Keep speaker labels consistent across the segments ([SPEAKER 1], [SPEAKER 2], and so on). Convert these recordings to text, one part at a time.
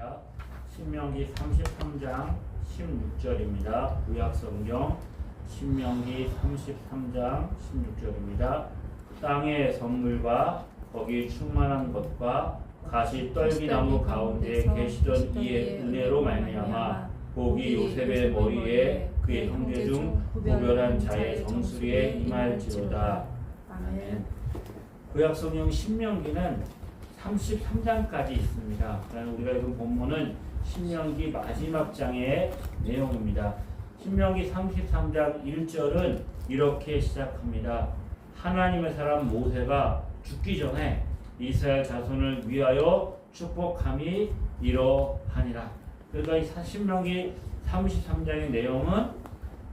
[SPEAKER 1] 말씀입니다. 신명기 33장 16절입니다. 구약성경 신명기 33장 16절입니다. 땅의 선물과 거기 충만한 것과 가시 떨기나무 가운데 계시던 이의 은혜로 말미암아 복이 요셉의 머리에 그의 형제 중 구별한 자의 정수리에 임할지로다. 아멘. 구약성경 신명기는 33장까지 있습니다. 우리가 읽은 본문은 신명기 마지막 장의 내용입니다. 신명기 33장 1절은 이렇게 시작합니다. 하나님의 사람 모세가 죽기 전에 이스라엘 자손을 위하여 축복함이 이러하니라. 그러니까 이 신명기 33장의 내용은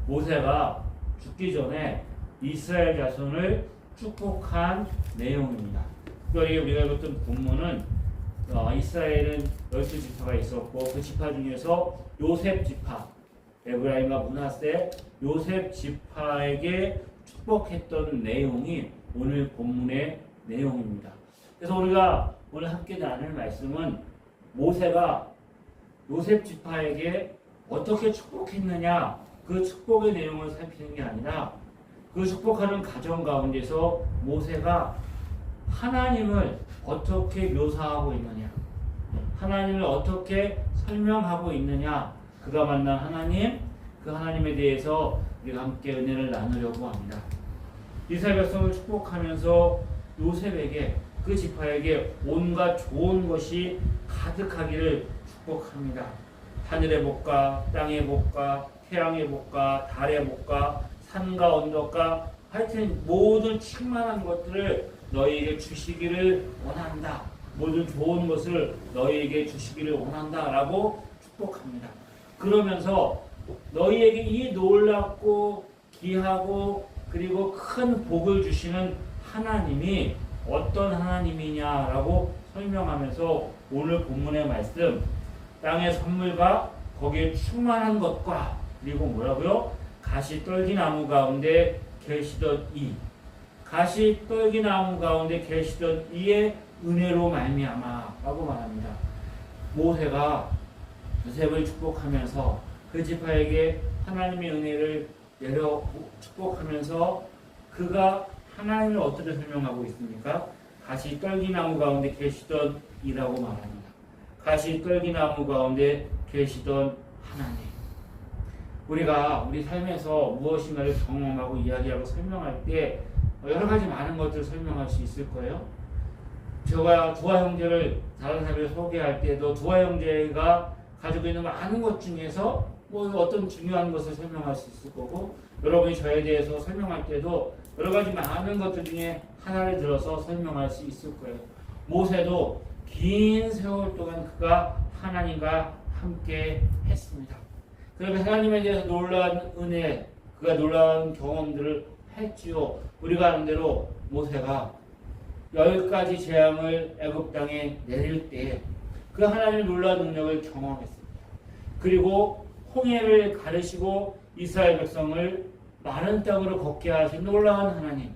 [SPEAKER 1] 모세가 죽기 전에 이스라엘 자손을 축복한 내용입니다. 그러니까 우리가 읽었던 본문은 이스라엘은 12지파가 있었고 그 지파 중에서 요셉 지파, 에브라임과 므낫세, 요셉 지파에게 축복했던 내용이 오늘 본문의 내용입니다. 그래서 우리가 오늘 함께 나눌 말씀은 모세가 요셉 지파에게 어떻게 축복했느냐, 그 축복의 내용을 살피는 게 아니라 그 축복하는 가정 가운데서 모세가 하나님을 어떻게 묘사하고 있느냐, 하나님을 어떻게 설명하고 있느냐, 그가 만난 하나님, 그 하나님에 대해서 우리가 함께 은혜를 나누려고 합니다. 이스라엘 백성을 축복하면서 요셉에게, 그 지파에게 온갖 좋은 것이 가득하기를 축복합니다. 하늘의 복과 땅의 복과 태양의 복과 달의 복과 산과 언덕과 하여튼 모든 충만한 것들을 너희에게 주시기를 원한다. 모든 좋은 것을 너희에게 주시기를 원한다 라고 축복합니다. 그러면서 너희에게 이 놀랍고 귀하고 그리고 큰 복을 주시는 하나님이 어떤 하나님이냐라고 설명하면서 오늘 본문의 말씀, 땅의 선물과 거기에 충만한 것과 그리고 뭐라고요? 가시 떨기나무 가운데 계시던 이, 가시 떨기나무 가운데 계시던 이의 은혜로 말미암아 라고 말합니다. 모세가 요셉을 축복하면서 그 지파에게 하나님의 은혜를 내려 축복하면서 그가 하나님을 어떻게 설명하고 있습니까? 가시 떨기나무 가운데 계시던 이라고 말합니다. 가시 떨기나무 가운데 계시던 하나님. 우리가 우리 삶에서 무엇인가를 경험하고 이야기하고 설명할 때 여러 가지 많은 것들을 설명할 수 있을 거예요. 제가 두아 형제를 다른 사람에게 소개할 때도 두아 형제가 가지고 있는 많은 것 중에서 어떤 중요한 것을 설명할 수 있을 거고, 여러분이 저에 대해서 설명할 때도 여러 가지 많은 것들 중에 하나를 들어서 설명할 수 있을 거예요. 모세도 긴 세월 동안 그가 하나님과 함께 했습니다. 그러면 하나님에 대해서 놀라운 은혜, 그가 놀라운 경험들을 했지요. 우리가 아는 대로 모세가 10가지 재앙을 애굽 땅에 내릴 때 그 하나님의 놀라운 능력을 경험했습니다. 그리고 홍해를 가르시고 이스라엘 백성을 마른 땅으로 걷게 하신 놀라운 하나님,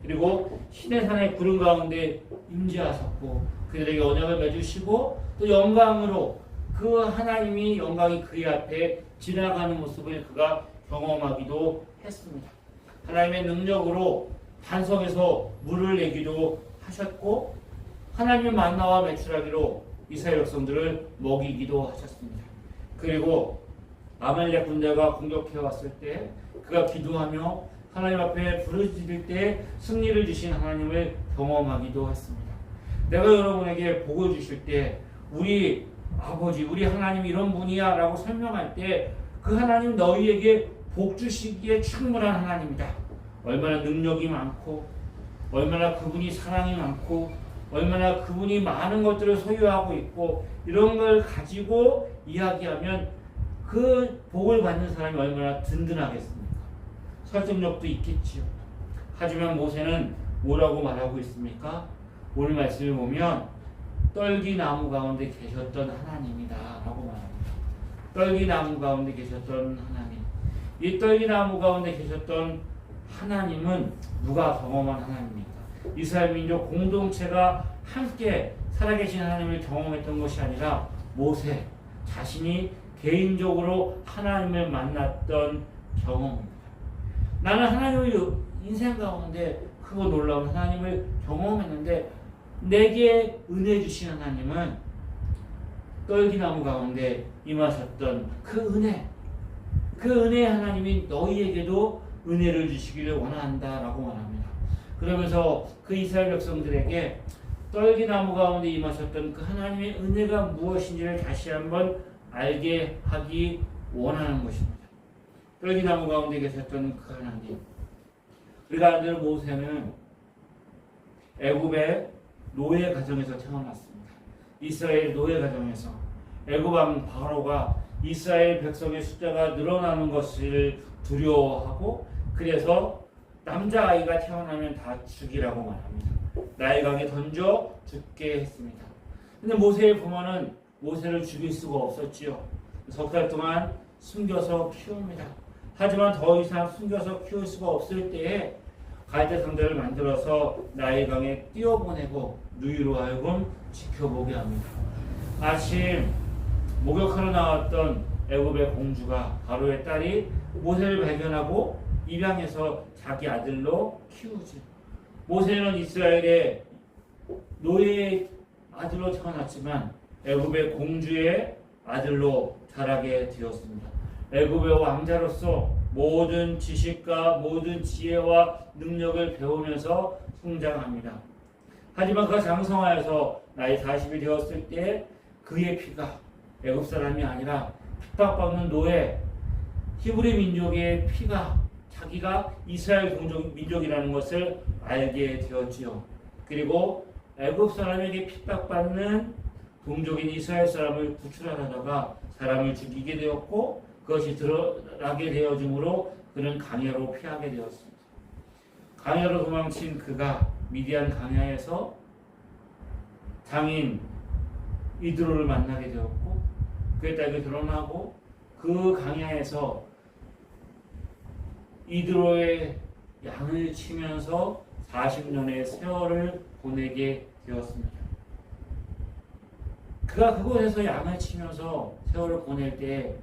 [SPEAKER 1] 그리고 시내산의 구름 가운데 임재하셨고 그들에게 언약을 맺으시고 또 영광으로 그 하나님이 영광이 그의 앞에 지나가는 모습을 그가 경험하기도 했습니다. 하나님의 능력으로 반석에서 물을 내기도 하셨고 하나님의 만나와 매출하기로 이스라엘 백성들을 먹이기도 하셨습니다. 그리고 아말렉 군대가 공격해 왔을 때 그가 기도하며 하나님 앞에 부르짖을 때 승리를 주신 하나님을 경험하기도 했습니다. 내가 여러분에게 복을 주실 때 우리 아버지, 우리 하나님 이런 분이야 라고 설명할 때 그 하나님 너희에게 복 주시기에 충분한 하나님이다. 얼마나 능력이 많고 얼마나 그분이 사랑이 많고 얼마나 그분이 많은 것들을 소유하고 있고 이런 걸 가지고 이야기하면 그 복을 받는 사람이 얼마나 든든하겠습니까? 설득력도 있겠지요. 하지만 모세는 뭐라고 말하고 있습니까? 오늘 말씀을 보면 떨기나무 가운데 계셨던 하나님이다 라고 말합니다. 떨기나무 가운데 계셨던 하나님. 이 떨기나무 가운데 계셨던 하나님은 누가 경험한 하나님입니까? 이스라엘 민족 공동체가 함께 살아계신 하나님을 경험했던 것이 아니라 모세 자신이 개인적으로 하나님을 만났던 경험입니다. 나는 하나님의 인생 가운데 크고 놀라운 하나님을 경험했는데 내게 은혜 주신 하나님은 떨기나무 가운데 임하셨던 그 은혜의 하나님이 너희에게도 은혜를 주시기를 원한다라고 말합니다. 그러면서 그 이스라엘 백성들에게 떨기나무 가운데 임하셨던 그 하나님의 은혜가 무엇인지를 다시 한번 알게 하기 원하는 것입니다. 떨기나무 가운데 계셨던 그 하나님. 우리가 아는 모세는 애굽의 노예 가정에서 태어났습니다. 이스라엘 노예 가정에서 애굽 왕 바로가 이스라엘 백성의 숫자가 늘어나는 것을 두려워하고 그래서 남자아이가 태어나면 다 죽이라고 말합니다. 나일강에 던져 죽게 했습니다. 근데 모세의 부모는 모세를 죽일 수가 없었지요. 석 달 동안 숨겨서 키웁니다. 하지만 더 이상 숨겨서 키울 수가 없을 때에 갈대상자를 만들어서 나일강에 띄워보내고 누이로 하여금 지켜보게 합니다. 아침 목욕하러 나왔던 애굽의 공주가 바로의 딸이 모세를 발견하고 입양해서 자기 아들로 키우지. 모세는 이스라엘의 노예의 아들로 태어났지만 애굽의 공주의 아들로 자라게 되었습니다. 애굽의 왕자로서 모든 지식과 모든 지혜와 능력을 배우면서 성장합니다. 하지만 그가 장성하여서 나이 40이 되었을 때 그의 피가 애굽 사람이 아니라 핍박받는 노예 히브리 민족의 피가 자기가 이스라엘 민족이라는 것을 알게 되었지요. 그리고 애굽 사람에게 핍박받는 동족인 이스라엘 사람을 구출하려다가 사람을 죽이게 되었고 그것이 드러나게 되어짐으로 그는 강야로 피하게 되었습니다. 강야로 도망친 그가 미디안 강야에서 장인 이드로를 만나게 되었고 그의 딸이 드러나고 그 강야에서 이드로의 양을 치면서 40년의 세월을 보내게 되었습니다. 그가 그곳에서 양을 치면서 세월을 보낼 때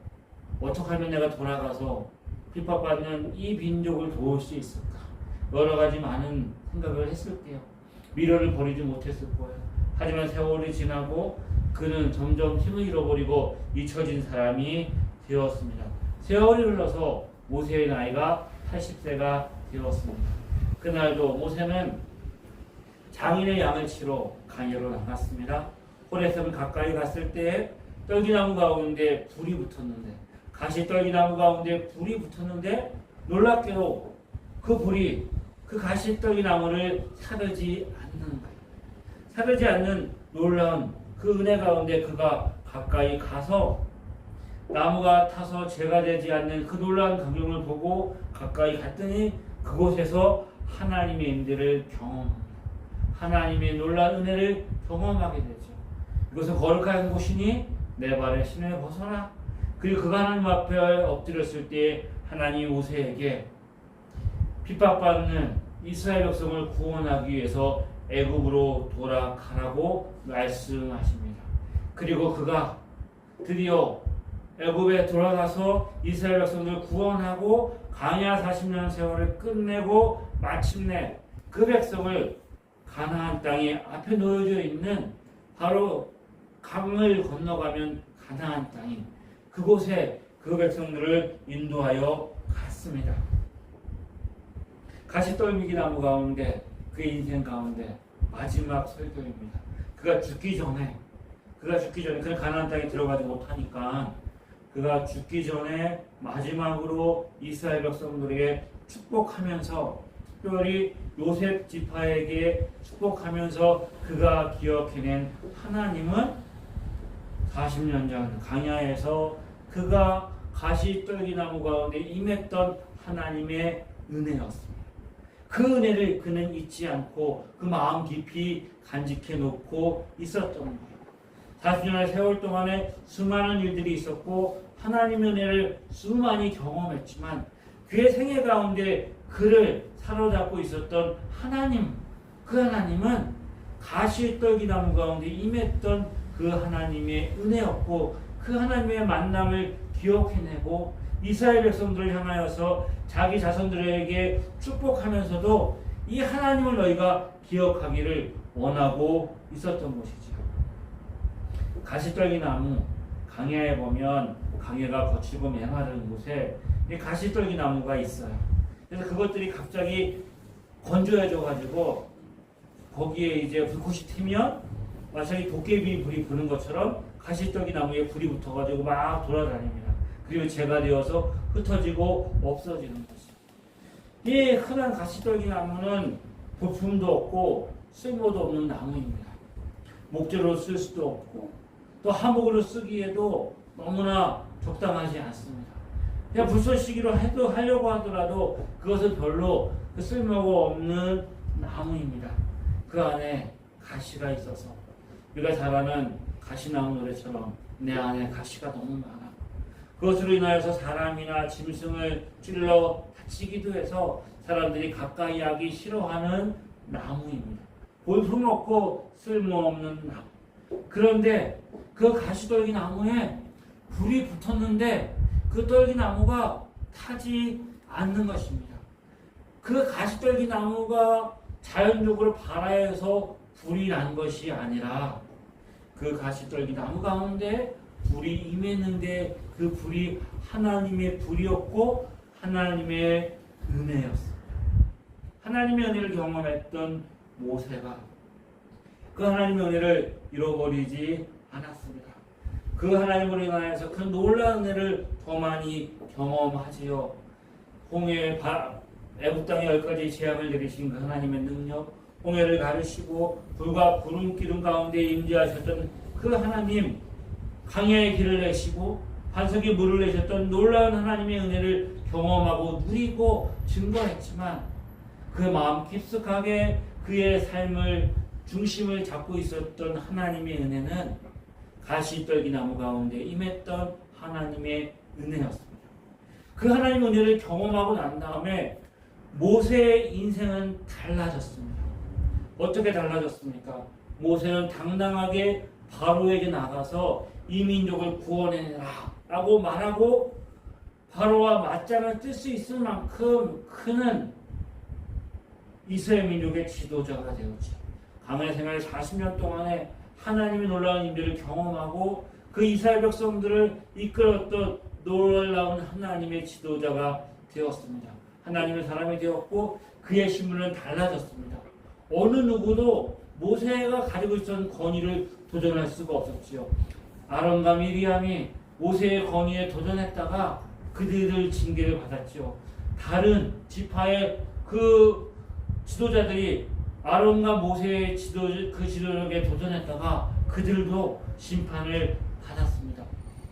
[SPEAKER 1] 어떻게 하면 내가 돌아가서 핍박받는 이 민족을 도울 수 있을까? 여러 가지 많은 생각을 했을 때요. 미련을 버리지 못했을 거예요. 하지만 세월이 지나고 그는 점점 힘을 잃어버리고 잊혀진 사람이 되었습니다. 세월이 흘러서 모세의 나이가 80세가 되었습니다. 그날도 모세는 장인의 양을 치러 강야로 나갔습니다. 호레습 가까이 갔을 때 떨기나무 가운데 불이 붙었는데 가시떨기나무 가운데 불이 붙었는데 놀랍게도 그 불이 그 가시떨기나무를 사르지 않는 거예요. 사르지 않는 놀라운 그 은혜 가운데 그가 가까이 가서 나무가 타서 죄가 되지 않는 그 놀라운 광경을 보고 가까이 갔더니 그곳에서 하나님의 임재를 경험합니다. 하나님의 놀라운 은혜를 경험하게 되죠. 이것은 거룩한 곳이니 내 발의 신을 벗어나. 그리고 그가 하나님 앞에 엎드렸을 때 하나님 모세에게 핍박받는 이스라엘 백성을 구원하기 위해서 애굽으로 돌아가라고 말씀하십니다. 그리고 그가 드디어 애굽에 돌아가서 이스라엘 백성을 구원하고 광야 40년 세월을 끝내고 마침내 그 백성을 가나안 땅에 앞에 놓여져 있는 바로 강을 건너가면 가나안 땅인 그곳에 그 백성들을 인도하여 갔습니다. 가시떨미기 나무 가운데 그의 인생 가운데 마지막 설교입니다. 그가 죽기 전에 그는 가나안 땅에 들어가지 못하니까 그가 죽기 전에 마지막으로 이스라엘 백성들에게 축복하면서 특별히 요셉 지파에게 축복하면서 그가 기억해낸 하나님은 40년 전 광야에서 그가 가시떨기나무 가운데 임했던 하나님의 은혜였습니다. 그 은혜를 그는 잊지 않고 그 마음 깊이 간직해 놓고 있었던 거예요. 40년의 세월 동안에 수많은 일들이 있었고 하나님의 은혜를 수많이 경험했지만 그의 생애 가운데 그를 사로잡고 있었던 하나님, 그 하나님은 가시떨기 나무 가운데 임했던 그 하나님의 은혜였고 그 하나님의 만남을 기억해내고 이스라엘 백성들을 향하여서 자기 자손들에게 축복하면서도 이 하나님을 너희가 기억하기를 원하고 있었던 것이지요. 가시떨기 나무, 강야에 보면 강야가 거칠고 메마른 곳에 가시떨기 나무가 있어요. 그래서 그것들이 갑자기 건조해져가지고 거기에 이제 불꽃이 튀면 마치 도깨비 불이 부는 것처럼 가시떨기 나무에 불이 붙어가지고 막 돌아다닙니다. 그리고 재가 되어서 흩어지고 없어지는 것이죠. 이 흔한 가시떨기 나무는 부품도 없고 쓸모도 없는 나무입니다. 목재로 쓸 수도 없고 또 화목으로 쓰기에도 너무나 적당하지 않습니다. 그냥 불쏘시기로 하려고 하더라도 그것은 별로 쓸모가 없는 나무입니다. 그 안에 가시가 있어서 우리가 잘 아는 가시나무 노래처럼 내 안에 가시가 너무 많아. 그것으로 인하여서 사람이나 짐승을 찔러 다치기도 해서 사람들이 가까이 하기 싫어하는 나무입니다. 볼품없고 쓸모없는 나무. 그런데 그 가시떨기 나무에 불이 붙었는데 그 떨기 나무가 타지 않는 것입니다. 그 가시떨기 나무가 자연적으로 발화해서 불이 난 것이 아니라 그 가시떨기 나무 가운데 불이 임했는데 그 불이 하나님의 불이었고 하나님의 은혜였습니다. 하나님의 은혜를 경험했던 모세가 그 하나님의 은혜를 잃어버리지 않았습니다. 그 하나님으로 인하여서 그 놀라운 은혜를 더 많이 경험하지요. 애굽 땅에 10가지 재앙을 내리신 그 하나님의 능력, 홍해를 가르시고 불과 구름 기둥 가운데 임재하셨던 그 하나님, 강야의 길을 내시고 반석에 물을 내셨던 놀라운 하나님의 은혜를 경험하고 누리고 증거했지만 그 마음 깊숙하게 그의 삶을 중심을 잡고 있었던 하나님의 은혜는 가시떨기 나무 가운데 임했던 하나님의 은혜였습니다. 그 하나님의 은혜를 경험하고 난 다음에 모세의 인생은 달라졌습니다. 어떻게 달라졌습니까? 모세는 당당하게 바로에게 나가서 이 민족을 구원해내라 라고 말하고 바로와 맞짱을 뜰 수 있을 만큼 그는 이스라엘 민족의 지도자가 되었죠. 광야 생활 40년 동안에 하나님의 놀라운 임재를 경험하고 그 이스라엘 백성들을 이끌었던 놀라운 하나님의 지도자가 되었습니다. 하나님의 사람이 되었고 그의 신분은 달라졌습니다. 어느 누구도 모세가 가지고 있었던 권위를 도전할 수가 없었지요. 아론과 미리암이 모세의 권위에 도전했다가 그들을 징계를 받았지요. 다른 지파의 그 지도자들이 아론과 모세의 지도력에 도전했다가 그들도 심판을 받았습니다.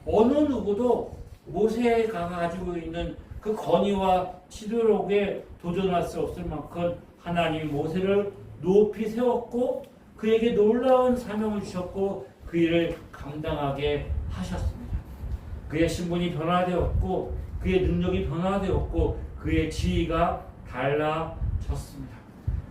[SPEAKER 1] 어느 누구도 모세가 가지고 있는 그 권위와 지도력에 도전할 수 없을 만큼 하나님이 모세를 높이 세웠고 그에게 놀라운 사명을 주셨고 그 일을 감당하게 하셨습니다. 그의 신분이 변화되었고 그의 능력이 변화되었고 그의 지위가 달라졌습니다.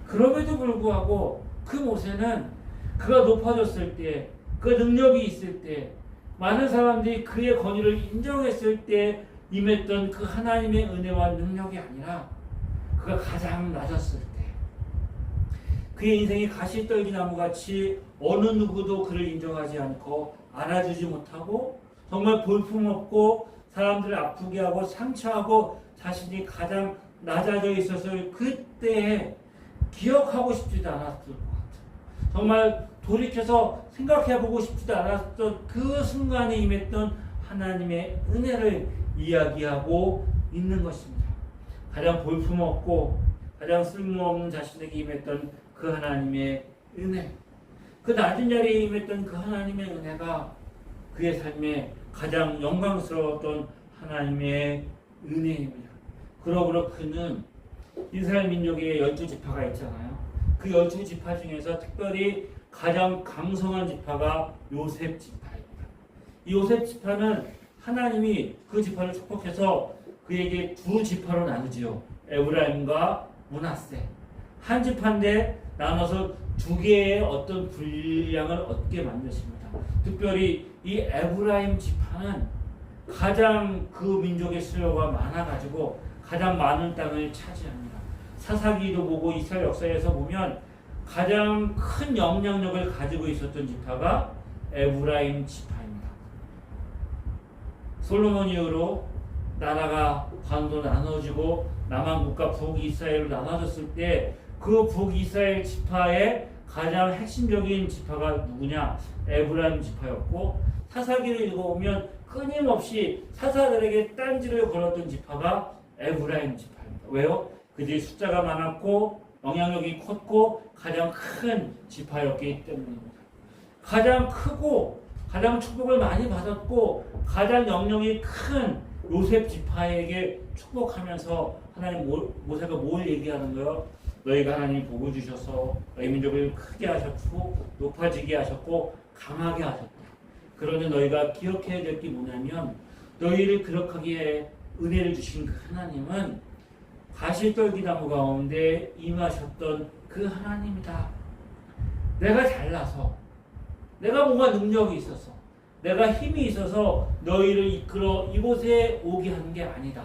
[SPEAKER 1] 그럼에도 불구하고 그 모세는 그가 높아졌을 때, 그 능력이 있을 때, 많은 사람들이 그의 권위를 인정했을 때 임했던 그 하나님의 은혜와 능력이 아니라 그가 가장 낮았을 때 그의 인생이 가시떨기 나무같이 어느 누구도 그를 인정하지 않고 알아주지 못하고 정말 볼품없고 사람들을 아프게 하고 상처하고 자신이 가장 낮아져 있었을 그때에 기억하고 싶지도 않았을 것 같아요. 정말 돌이켜서 생각해보고 싶지도 않았던 그 순간에 임했던 하나님의 은혜를 이야기하고 있는 것입니다. 가장 볼품없고 가장 쓸모없는 자신에게 임했던 그 하나님의 은혜, 그 낮은 자리에 임했던 그 하나님의 은혜가 그의 삶에 가장 영광스러웠던 하나님의 은혜입니다. 그러므로 그는 이스라엘 민족의 12지파가 있잖아요. 그 12지파 중에서 특별히 가장 강성한 지파가 요셉 지파입니다. 이 요셉 지파는 하나님이 그 지파를 축복해서 그에게 두 지파로 나누지요. 에브라임과 므낫세. 한 지파인데 나눠서 두 개의 어떤 분량을 얻게 만드십니다. 특별히 이 에브라임 지파는 가장 그 민족의 수요가 많아가지고 가장 많은 땅을 차지합니다. 사사기도 보고 이스라엘 역사에서 보면 가장 큰 영향력을 가지고 있었던 지파가 에브라임 지파입니다. 솔로몬 이후로 나라가 반도 나눠지고 남한국가 북이스라엘로 나눠졌을 때 그 북이스라엘 지파의 가장 핵심적인 지파가 누구냐? 에브라임 지파였고, 사사기를 읽어보면 끊임없이 사사들에게 딴지를 걸었던 지파가 에브라임 지파입니다. 왜요? 그들이 숫자가 많았고 영향력이 컸고 가장 큰 지파였기 때문입니다. 가장 크고 가장 축복을 많이 받았고 가장 영향력이 큰 요셉 지파에게 축복하면서 하나님 모세가 뭘 얘기하는 거예요? 너희가 하나님 복을 주셔서 너희 민족을 크게 하셨고 높아지게 하셨고 강하게 하셨다. 그런데 너희가 기억해야 될 게 뭐냐면 너희를 그렇게 은혜를 주신 그 하나님은 가시떨기나무 가운데 임하셨던 그 하나님이다. 내가 잘나서 내가 뭔가 능력이 있어서 내가 힘이 있어서 너희를 이끌어 이곳에 오게 한 게 아니다.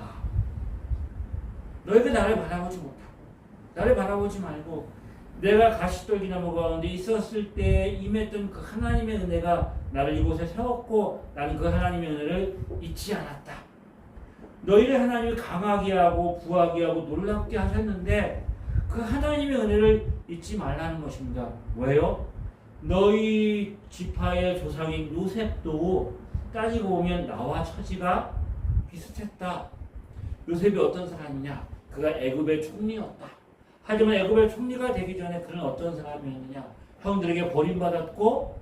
[SPEAKER 1] 너희가 나를 바라보지 못하고 나를 바라보지 말고 내가 가시떨기나무 가운데 있었을 때 임했던 그 하나님의 은혜가 나를 이곳에 세웠고 나는 그 하나님의 은혜를 잊지 않았다. 너희를 하나님이 강하게 하고 부하게 하고 놀랍게 하셨는데 그 하나님의 은혜를 잊지 말라는 것입니다. 왜요? 너희 지파의 조상인 요셉도 따지고 보면 나와 처지가 비슷했다. 요셉이 어떤 사람이냐? 그가 애굽의 총리였다. 하지만 애굽의 총리가 되기 전에 그는 어떤 사람이었느냐? 형들에게 버림받았고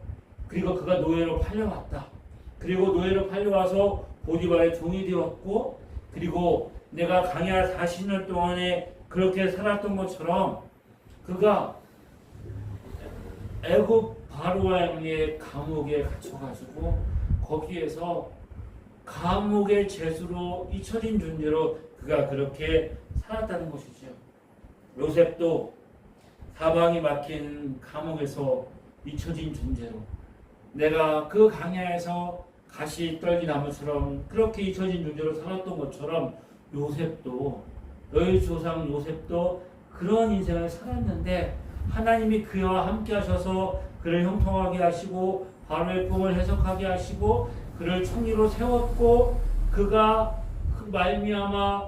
[SPEAKER 1] 그리고 그가 노예로 팔려왔다. 그리고 노예로 팔려와서 보디발의 종이 되었고 그리고 내가 광야 40년 동안에 그렇게 살았던 것처럼 그가 애굽 바로왕의 감옥에 갇혀가지고 거기에서 감옥의 죄수로 잊혀진 존재로 그가 그렇게 살았다는 것이죠. 요셉도 사방이 막힌 감옥에서 잊혀진 존재로 내가 그 광야에서 가시떨기나무처럼 그렇게 잊혀진 존재로 살았던 것처럼 요셉도 너희 조상 요셉도 그런 인생을 살았는데 하나님이 그와 함께 하셔서 그를 형통하게 하시고 바로의 꿈을 해석하게 하시고 그를 총리로 세웠고 그가 그 말미암아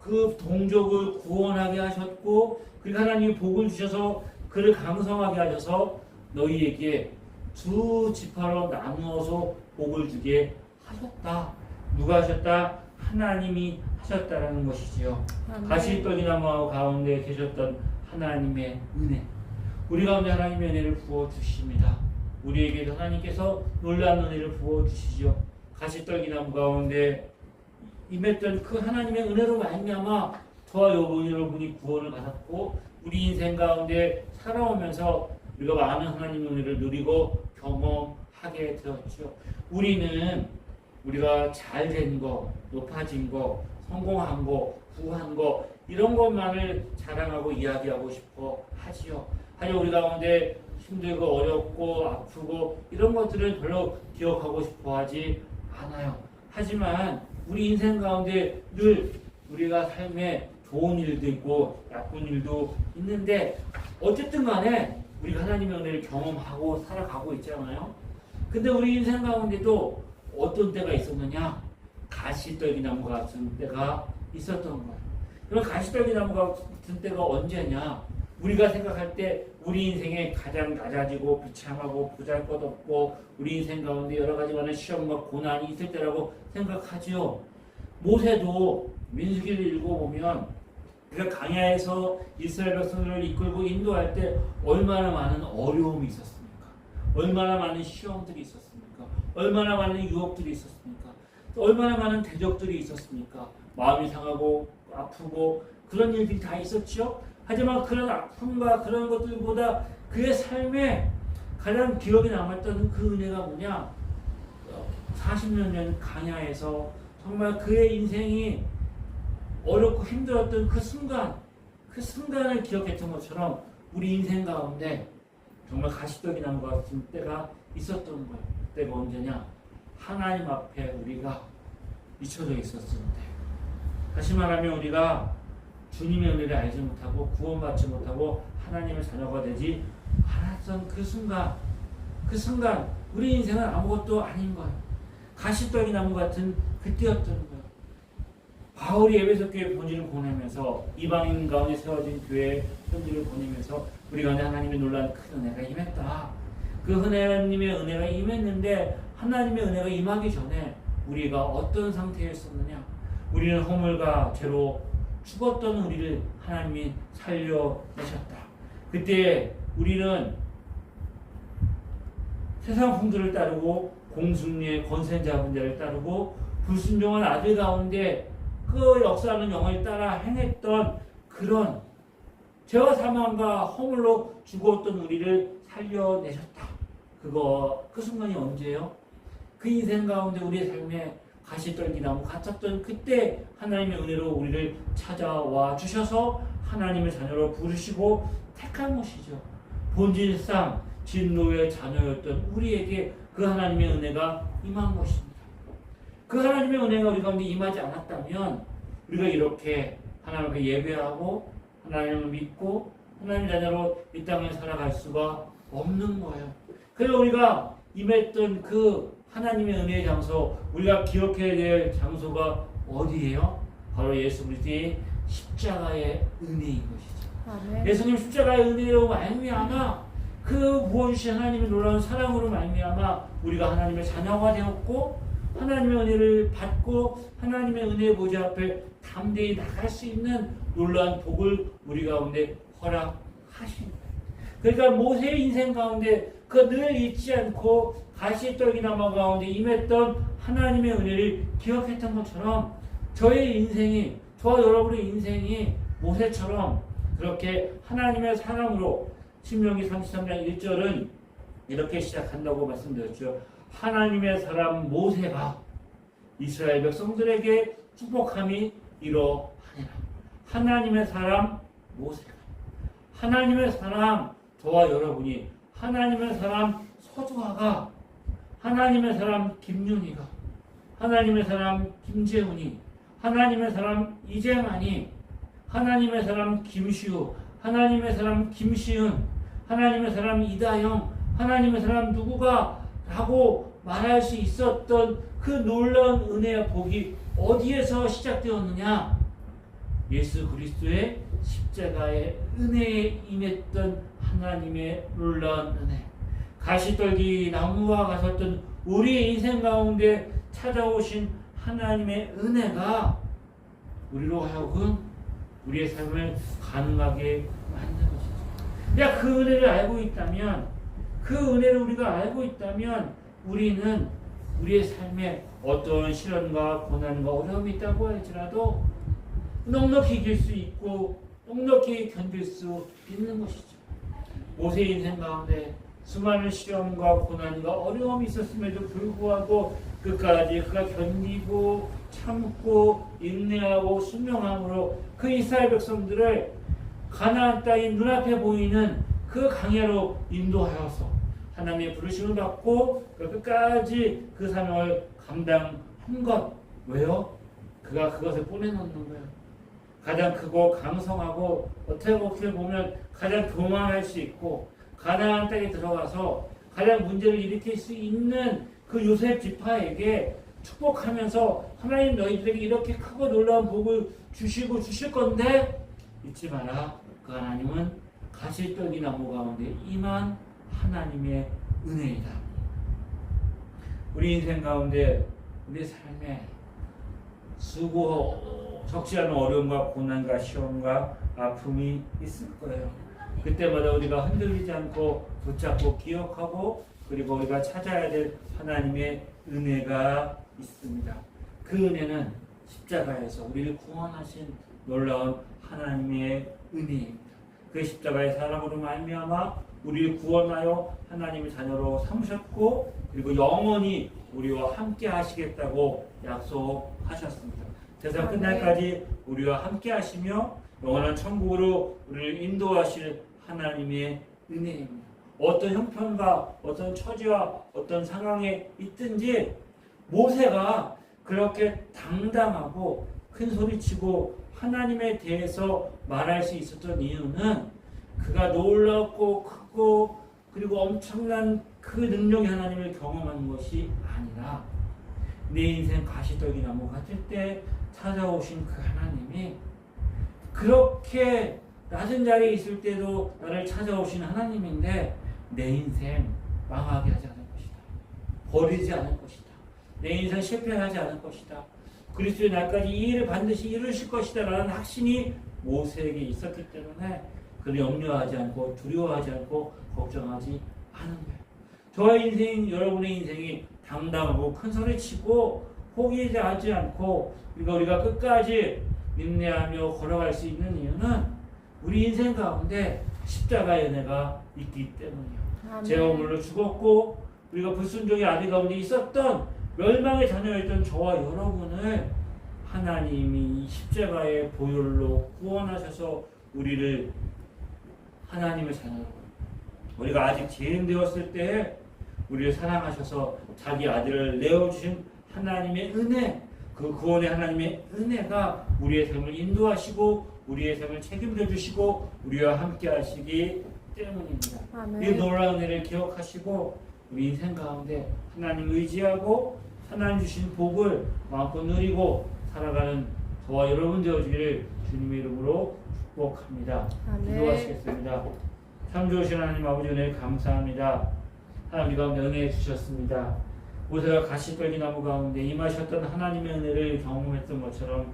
[SPEAKER 1] 그 동족을 구원하게 하셨고 그리고 하나님이 복을 주셔서 그를 강성하게 하셔서 너희에게 두 지파로 나누어서 복을 주게 하셨다. 누가 하셨다? 하나님이 하셨다라는 것이지요. 가시떨기나무 가운데 계셨던 하나님의 은혜. 우리 가운데 하나님의 은혜를 부어주십니다. 우리에게 하나님께서 놀라운 은혜를 부어주시죠. 가시떨기나무 가운데 임했던 그 하나님의 은혜로 말미암아 저와 여러분이 구원을 받았고 우리 인생 가운데 살아오면서 우리가 많은 하나님의 은혜를 누리고 경험하게 되었죠. 우리가 잘된 거, 높아진 거, 성공한 거, 부한 거 이런 것만을 자랑하고 이야기하고 싶어 하지요. 하지만 우리 가운데 힘들고 어렵고 아프고 이런 것들을 별로 기억하고 싶어 하지 않아요. 하지만 우리 인생 가운데 늘 우리가 삶에 좋은 일도 있고 나쁜 일도 있는데 어쨌든 간에 우리가 하나님의 은혜를 경험하고 살아가고 있잖아요. 근데 우리 인생 가운데도 어떤 때가 있었느냐? 가시떨기나무 같은 때가 있었던 거예요. 그럼 가시떨기나무 같은 때가 언제냐? 우리가 생각할 때 우리 인생에 가장 낮아지고 비참하고 보잘것없고 우리 인생 가운데 여러 가지 많은 시험과 고난이 있을 때라고 생각하지요. 모세도 민수기를 읽어보면 그가 광야에서 이스라엘 백성들을 이끌고 인도할 때 얼마나 많은 어려움이 있었습니까? 얼마나 많은 시험들이 있었습니까? 얼마나 많은 유혹들이 있었습니까? 얼마나 많은 대적들이 있었습니까? 마음이 상하고 아프고 그런 일들이 다 있었죠. 하지만 그런 아픔과 그런 것들보다 그의 삶에 가장 기억에 남았던 그 은혜가 뭐냐? 40년 전 광야에서 정말 그의 인생이 어렵고 힘들었던 그 순간을 기억했던 것처럼 우리 인생 가운데 정말 가시떡이 나무 같은 때가 있었던 거예요. 그때가 언제냐? 하나님 앞에 우리가 잊혀져 있었을 때. 다시 말하면 우리가 주님의 은혜를 알지 못하고 구원받지 못하고 하나님의 자녀가 되지 않았던 그 순간 우리 인생은 아무것도 아닌 거예요. 가시떡이 나무 같은 그때였던 거예요. 바울이 에베소 교회 본질을 보내면서 이방인 가운데 세워진 교회의 본질을 보내면서 우리 가운데 하나님의 놀라운 큰 은혜가 임했다. 그 하나님의 은혜가 임했는데 하나님의 은혜가 임하기 전에 우리가 어떤 상태였었느냐? 우리는 허물과 죄로 죽었던 우리를 하나님이 살려내셨다. 그때 우리는 세상 풍조를 따르고 공순리의 권세 잡은 자를 따르고 불순종한 아들 가운데 그 역사하는 영을 따라 행했던 그런 죄와 사망과 허물로 죽었던 우리를 살려내셨다. 그 순간이 언제예요? 그 인생 가운데 우리의 삶에 가시떨기나무 같았던 그때 하나님의 은혜로 우리를 찾아와 주셔서 하나님의 자녀로 부르시고 택한 것이죠. 본질상 진노의 자녀였던 우리에게 그 하나님의 은혜가 임한 것입니다. 그 하나님의 은혜가 우리 가운데 임하지 않았다면 우리가 이렇게 하나님 앞에 예배하고 하나님을 믿고 하나님의 자녀로 이 땅에 살아갈 수가 없는 거예요. 그래서 우리가 임했던 그 하나님의 은혜의 장소, 우리가 기억해야 될 장소가 어디예요? 바로 예수 그리스도의 십자가의 은혜인 것이죠. 예수님 십자가의 은혜로 말미암아 그 부어주신 하나님의 놀라운 사랑으로 말미암아 우리가 하나님의 자녀가 되었고 하나님의 은혜를 받고 하나님의 은혜의 보좌 앞에 담대히 나갈 수 있는 놀라운 복을 우리 가운데 허락하신 거예요. 그러니까 모세의 인생 가운데 그 늘 잊지 않고 가시떨기 나무 가운데 임했던 하나님의 은혜를 기억했던 것처럼 저의 인생이, 저와 여러분의 인생이 모세처럼 그렇게 하나님의 사랑으로 신명기 33장 1절은 이렇게 시작한다고 말씀드렸죠. 하나님의 사람 모세가 이스라엘 백성들에게 축복함이 이러하니라. 하나님의 사람 모세가, 하나님의 사람 저와 여러분이, 하나님의 사람 서주아가, 하나님의 사람 김윤희가, 하나님의 사람 김재훈이, 하나님의 사람 이재만이, 하나님의 사람 김시우, 하나님의 사람 김시은, 하나님의 사람 이다영, 하나님의 사람 누구가 라고 말할 수 있었던 그 놀라운 은혜와 복이 어디에서 시작되었느냐? 예수 그리스도의 십자가의 은혜에 임했던 하나님의 놀라운 은혜. 가시떨기 나무와 같았던 우리의 인생 가운데 찾아오신 하나님의 은혜가 우리로 하여금 우리의 삶을 가능하게 만든 것이죠. 그 은혜를 알고 있다면, 그 은혜를 우리가 알고 있다면 우리는 우리의 삶에 어떤 시련과 고난과 어려움이 있다고 할지라도 넉넉히 이길 수 있고 넉넉히 견딜 수 있는 것이죠. 모세의 인생 가운데 수많은 시련과 고난과 어려움이 있었음에도 불구하고 끝까지 그가 견디고 참고 인내하고 순명함으로 그 이스라엘 백성들을 가나안 땅이 눈앞에 보이는 그 강야로 인도하여서 하나님의 부르심을 받고 끝까지 그 사명을 감당한 것. 왜요? 그가 그것을 보내놓는 거예요. 가장 크고 강성하고 어떻게 보면 가장 교만할 수 있고 가나안 땅에 들어가서 가장 문제를 일으킬 수 있는 그 요셉 지파에게 축복하면서 하나님 너희들에게 이렇게 크고 놀라운 복을 주시고 주실 건데 잊지 마라. 그 하나님은 가시떨기 나무 가운데 임한 하나님의 은혜이다. 우리 인생 가운데 우리 삶에 수고 적지 않은 어려움과 고난과 시험과 아픔이 있을 거예요. 그때마다 우리가 흔들리지 않고 붙잡고 기억하고 그리고 우리가 찾아야 될 하나님의 은혜가 있습니다. 그 은혜는 십자가에서 우리를 구원하신 놀라운 하나님의 은혜입니다. 그 십자가의 사랑으로 말미암아 우리를 구원하여 하나님의 자녀로 삼으셨고 그리고 영원히 우리와 함께 하시겠다고 약속하셨습니다. 세상 끝날까지 우리와 함께 하시며 영원한 천국으로 우리를 인도하실 하나님의 은혜입니다. 어떤 형편과 어떤 처지와 어떤 상황에 있든지 모세가 그렇게 당당하고 큰 소리치고 하나님에 대해서 말할 수 있었던 이유는 그가 놀랍고 크고 그리고 엄청난 그 능력의 하나님을 경험하는 것이 아니라 내 인생 가시떨기 나무 같을 때 찾아오신 그 하나님이 그렇게 낮은 자리에 있을 때도 나를 찾아오신 하나님인데 내 인생 망하게 하지 않을 것이다. 버리지 않을 것이다. 내 인생 실패하지 않을 것이다. 그리스도의 날까지 이 일을 반드시 이루실 것이다 라는 확신이 모세에게 있었기 때문에 그를 염려하지 않고 두려워하지 않고 걱정하지 않은 거예요. 저의 인생, 여러분의 인생이 당당하고 큰 소리치고 포기하지 않고 우리가 끝까지 인내하며 걸어갈 수 있는 이유는 우리 인생 가운데 십자가의 은혜가 있기 때문이에요. 제어물로 죽었고 우리가 불순종의 아들 가운데 있었던 멸망의 자녀였던 저와 여러분을 하나님이 십자가의 보혈로 구원하셔서 우리를 하나님의 자녀로 우리가 아직 죄인 되었을 때 우리를 사랑하셔서 자기 아들을 내어주신 하나님의 은혜, 그 구원의 하나님의 은혜가 우리의 삶을 인도하시고 우리의 삶을 책임져 주시고 우리와 함께 하시기 때문입니다. 아멘. 이 놀라운 은혜를 기억하시고 우리 인생 가운데 하나님 의지하고 하나님 주신 복을 마음껏 누리고 살아가는 저와 여러분 되어주기를 주님의 이름으로 축복합니다. 기도하시겠습니다. 참 좋으신 하나님 아버지 은혜 감사합니다. 하나님 가운데 은혜 주셨습니다. 모세가 가시떨기 나무 가운데 임하셨던 하나님의 은혜를 경험했던 것처럼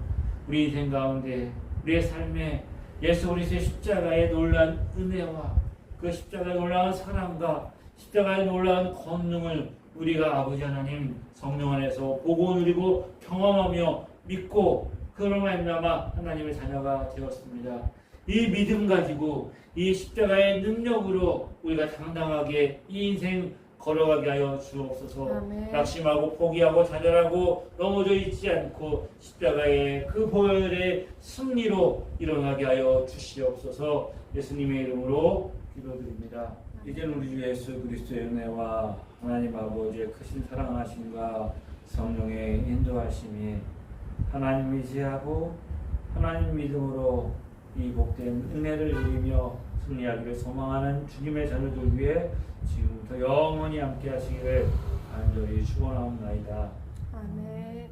[SPEAKER 1] 우리 인생 가운데 우리의 삶에 예수 그리스도의 십자가의 놀라운 은혜와 그 십자가의 놀라운 사랑과 십자가의 놀라운 권능을 우리가 아버지 하나님 성령 안에서 보고 누리고 경험하며 믿고 그로 말미암아 하나님의 자녀가 되었습니다. 이 믿음 가지고 이 십자가의 능력으로 우리가 당당하게 이 인생 걸어가게 하여 주옵소서. 아멘. 낙심하고 포기하고 좌절하고 넘어져 있지 않고 십자가의 그 보혈의 승리로 일어나게 하여 주시옵소서. 예수님의 이름으로 기도드립니다. 이제는 우리 주 예수 그리스도의 은혜와 하나님 아버지의 크신 사랑하심과 성령의 인도하심이 하나님 의지하고 하나님 믿음으로 이 복된 은혜를 누리며 승리하기를 소망하는 주님의 자녀들 위해 지금부터 영원히 함께 하시기를 간절히 축원하옵나이다.
[SPEAKER 2] 아멘.